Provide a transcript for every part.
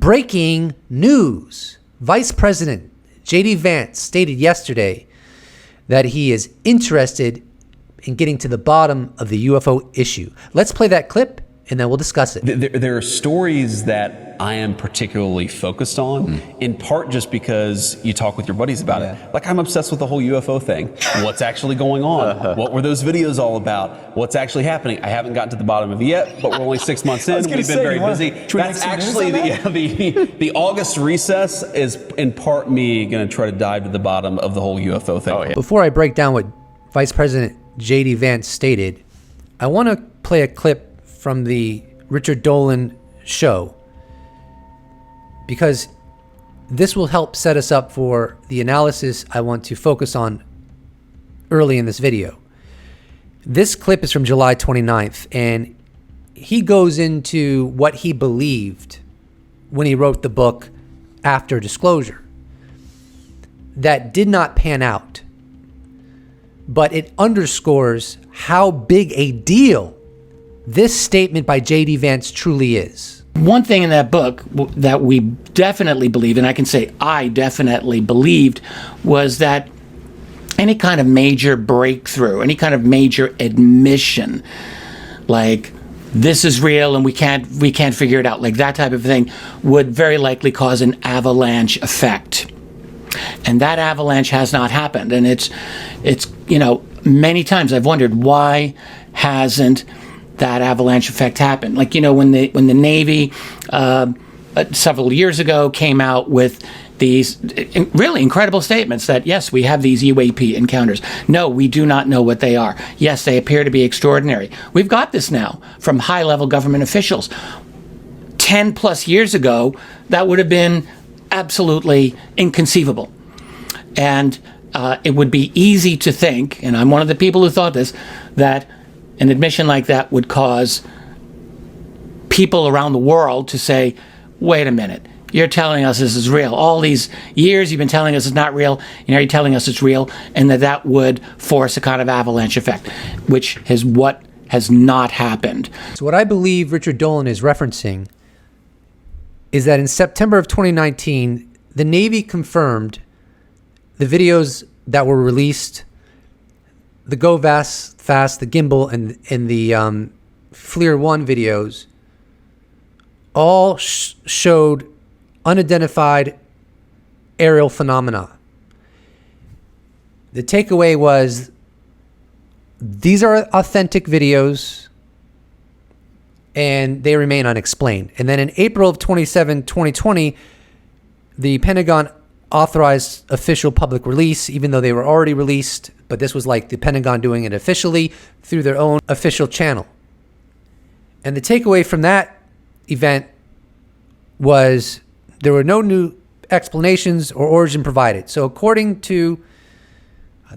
Breaking news. Vice President J.D. Vance stated yesterday that he is interested in getting to the bottom of the UFO issue. Let's play that clip and then we'll discuss it. There are stories that I am particularly focused on, in part just because you talk with your buddies about it. Like, I'm obsessed with the whole UFO thing. What's actually going on? What were those videos all about? What's actually happening? I haven't gotten to the bottom of it yet, but we're only 6 months in. We've been very busy. That's actually the August recess is in part me going to try to dive to the bottom of the whole UFO thing. Before I break down what Vice President J.D. Vance stated, I want to play a clip from the Richard Dolan show, because this will help set us up for the analysis I want to focus on early in this video. This clip is from July 29th, and he goes into what he believed when he wrote the book After Disclosure. That did not pan out, but it underscores how big a deal this statement by J.D. Vance truly is. One thing in that book that we definitely believe, and I can say I definitely believed, was that any kind of major breakthrough, any kind of major admission, like this is real and we can't figure it out, like that type of thing, would very likely cause an avalanche effect. And that avalanche has not happened. And it's many times I've wondered, why hasn't that avalanche effect happened? Like, when the Navy several years ago came out with these really incredible statements that, yes, we have these UAP encounters. No, we do not know what they are. Yes, they appear to be extraordinary. We've got this now from high-level government officials. 10 plus years ago, that would have been absolutely inconceivable. And it would be easy to think, and I'm one of the people who thought this, that an admission like that would cause people around the world to say, wait a minute, you're telling us this is real. All these years you've been telling us it's not real, and now you're telling us it's real, and that would force a kind of avalanche effect, which is what has not happened. So what I believe Richard Dolan is referencing is that in September of 2019, the Navy confirmed the videos that were released, the Go Fast, the gimbal, and the FLIR 1 videos, all showed unidentified aerial phenomena. The takeaway was these are authentic videos and they remain unexplained. And then in April of 2020, the Pentagon authorized official public release, even though they were already released, but this was like the Pentagon doing it officially through their own official channel. And the takeaway from that event was there were no new explanations or origin provided. So according to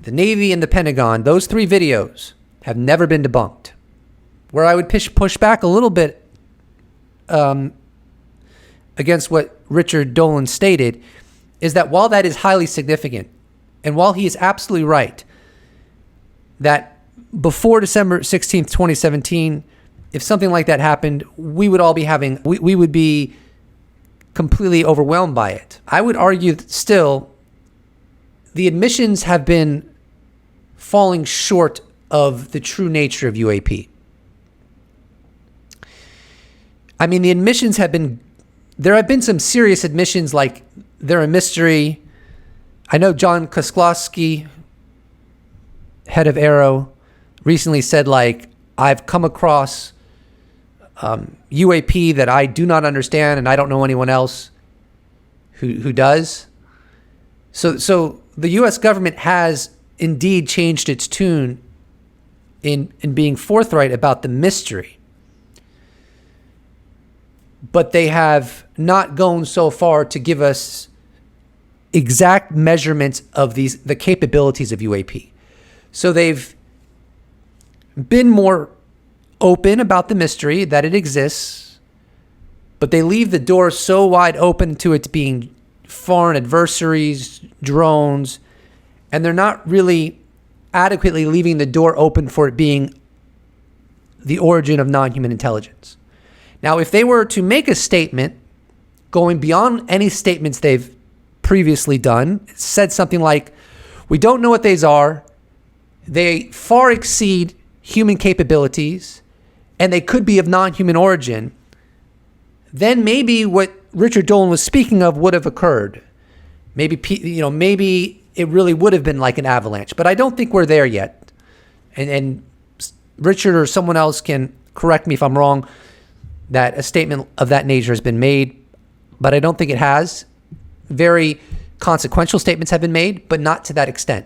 the Navy and the Pentagon, those three videos have never been debunked. Where I would push back a little bit against what Richard Dolan stated is that while that is highly significant, and while he is absolutely right that before December 16th, 2017, if something like that happened, we would all be we would be completely overwhelmed by it. I would argue that still the admissions have been falling short of the true nature of UAP. I mean, the admissions there have been some serious admissions, like they're a mystery. I know John Koslowski, head of Aero, recently said, like, I've come across UAP that I do not understand, and I don't know anyone else who does. So the U.S. government has indeed changed its tune in being forthright about the mystery. But they have not gone so far to give us exact measurements of the capabilities of UAP. So they've been more open about the mystery, that it exists, but they leave the door so wide open to it being foreign adversaries, drones, and they're not really adequately leaving the door open for it being the origin of non-human intelligence. Now, if they were to make a statement going beyond any statements they've previously done, said something like, we don't know what these are. They far exceed human capabilities, and they could be of non-human origin, then maybe what Richard Dolan was speaking of would have occurred. Maybe it really would have been like an avalanche, but I don't think we're there yet. And Richard or someone else can correct me if I'm wrong, that a statement of that nature has been made, but I don't think it has. Very consequential statements have been made, but not to that extent.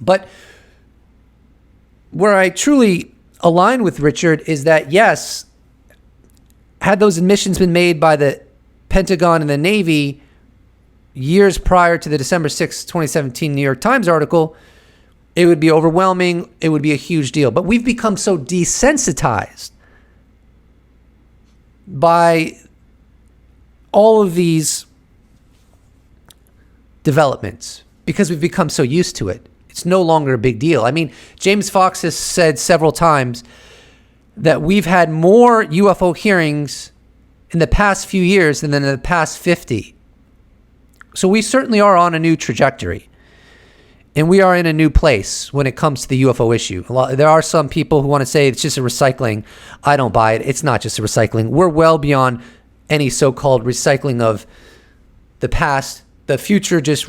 But where I truly align with Richard is that, yes, had those admissions been made by the Pentagon and the Navy years prior to the December 6, 2017 New York Times article, it would be overwhelming. It would be a huge deal. But we've become so desensitized by all of these developments because we've become so used to it. It's no longer a big deal. I mean, James Fox has said several times that we've had more UFO hearings in the past few years than in the past 50. So we certainly are on a new trajectory. And we are in a new place when it comes to the UFO issue. There are some people who want to say it's just a recycling. I don't buy it. It's not just a recycling. We're well beyond any so-called recycling of the past, the future just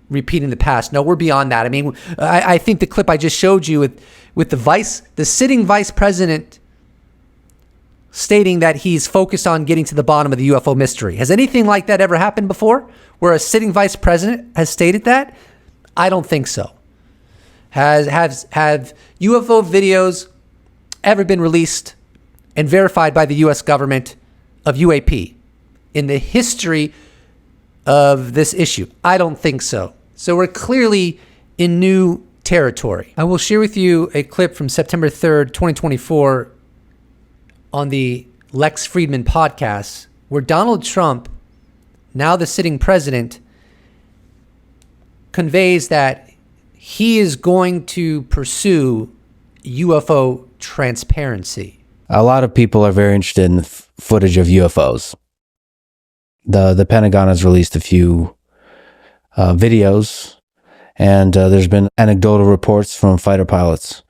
repeating the past. No, we're beyond that. I mean, I think the clip I just showed you with the sitting vice president stating that he's focused on getting to the bottom of the UFO mystery. Has anything like that ever happened before, where a sitting vice president has stated that? I don't think so. Have UFO videos ever been released and verified by the U.S. government of UAP in the history of this issue? I don't think so. So we're clearly in new territory. I will share with you a clip from September 3rd, 2024 on the Lex Friedman podcast, where Donald Trump, now the sitting president, conveys that he is going to pursue UFO transparency. A lot of people are very interested in the footage of UFOs. The Pentagon has released a few videos, and there's been anecdotal reports from fighter pilots.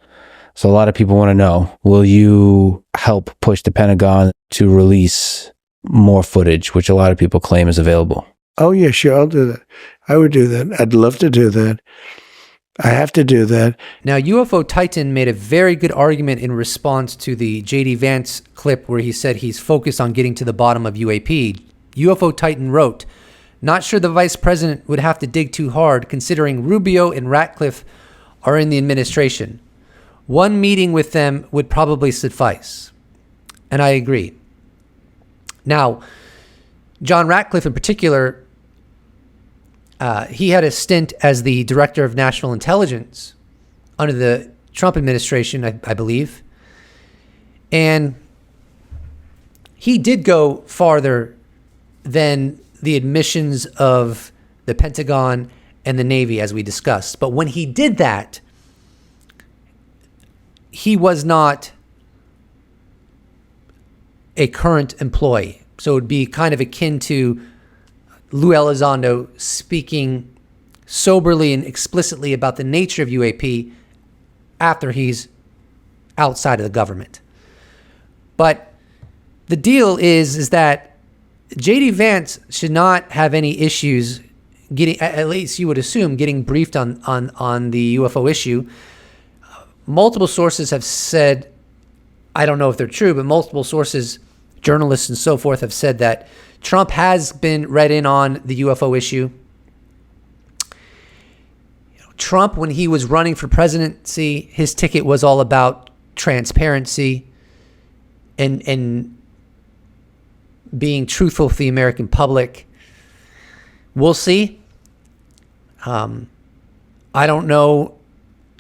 So a lot of people want to know, will you help push the Pentagon to release more footage, which a lot of people claim is available? Oh, yeah, sure, I'll do that. I would do that. I'd love to do that. I have to do that. Now, UFO Titan made a very good argument in response to the J.D. Vance clip where he said he's focused on getting to the bottom of UAP. UFO Titan wrote, "Not sure the vice president would have to dig too hard considering Rubio and Ratcliffe are in the administration. One meeting with them would probably suffice." And I agree. Now, John Ratcliffe in particular, he had a stint as the director of national intelligence under the Trump administration, I believe. And he did go farther than the admissions of the Pentagon and the Navy, as we discussed. But when he did that, he was not a current employee. So it would be kind of akin to Lou Elizondo speaking soberly and explicitly about the nature of UAP after he's outside of the government. But the deal is that J.D. Vance should not have any issues getting, at least you would assume, getting briefed on the UFO issue. Multiple sources have said, I don't know if they're true, but multiple sources, journalists and so forth, have said that Trump has been read in on the UFO issue. Trump, when he was running for presidency, his ticket was all about transparency and being truthful with the American public. We'll see. I don't know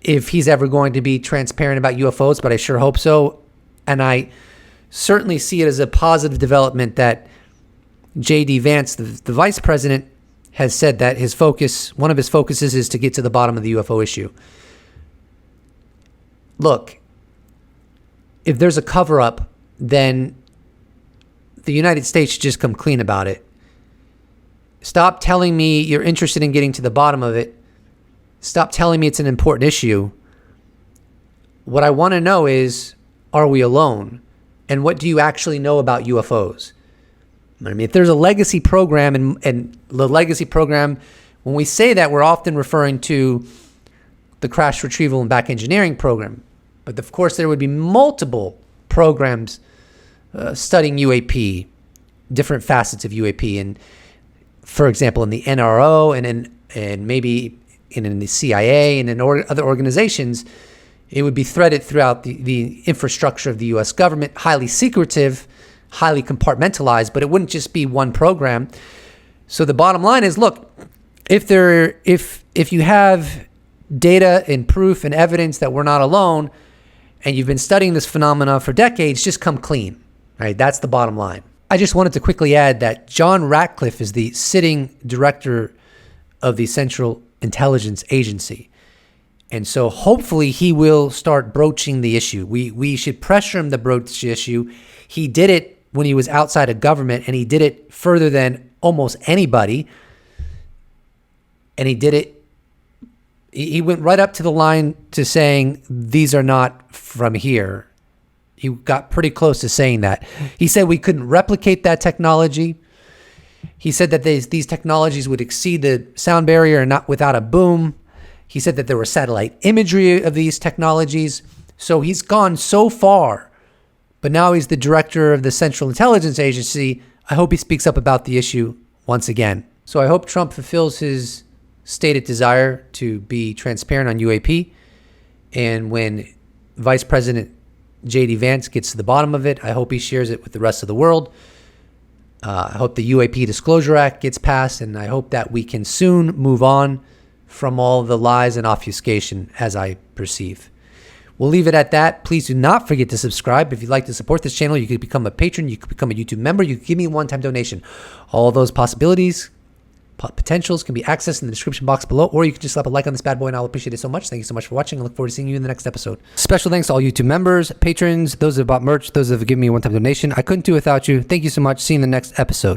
if he's ever going to be transparent about UFOs, but I sure hope so. And I certainly see it as a positive development that J.D. Vance, the vice president, has said that one of his focuses is to get to the bottom of the UFO issue. Look, if there's a cover-up, then the United States should just come clean about it. Stop telling me you're interested in getting to the bottom of it. Stop telling me it's an important issue. What I want to know is, are we alone? And what do you actually know about UFOs? I mean, if there's a legacy program, and the legacy program, when we say that, we're often referring to the crash retrieval and back engineering program. But of course, there would be multiple programs studying UAP, different facets of UAP. And for example, in the NRO and maybe in the CIA and in other organizations, it would be threaded throughout the infrastructure of the U.S. government, highly secretive, highly compartmentalized, but it wouldn't just be one program. So the bottom line is, look, if you have data and proof and evidence that we're not alone, and you've been studying this phenomena for decades, just come clean. Right? That's the bottom line. I just wanted to quickly add that John Ratcliffe is the sitting director of the Central Intelligence Agency. And so hopefully he will start broaching the issue. We should pressure him to broach the issue. He did it when he was outside of government, and he did it further than almost anybody. And he did it. He went right up to the line to saying, these are not from here. He got pretty close to saying that. He said we couldn't replicate that technology. He said that these technologies would exceed the sound barrier and not without a boom. He said that there were satellite imagery of these technologies. So he's gone so far, but now he's the director of the Central Intelligence Agency. I hope he speaks up about the issue once again. So I hope Trump fulfills his stated desire to be transparent on UAP. And when Vice President J.D. Vance gets to the bottom of it, I hope he shares it with the rest of the world. I hope the UAP Disclosure Act gets passed, and I hope that we can soon move on from all the lies and obfuscation as I perceive. We'll leave it at that. Please do not forget to subscribe. If you'd like to support this channel, you could become a patron, you could become a YouTube member, you could give me a one-time donation. All those possibilities, potentials can be accessed in the description box below, or you can just slap a like on this bad boy and I'll appreciate it so much. Thank you so much for watching. I look forward to seeing you in the next episode. Special thanks to all YouTube members, patrons, those that have bought merch, those that have given me a one-time donation. I couldn't do it without you. Thank you so much. See you in the next episode.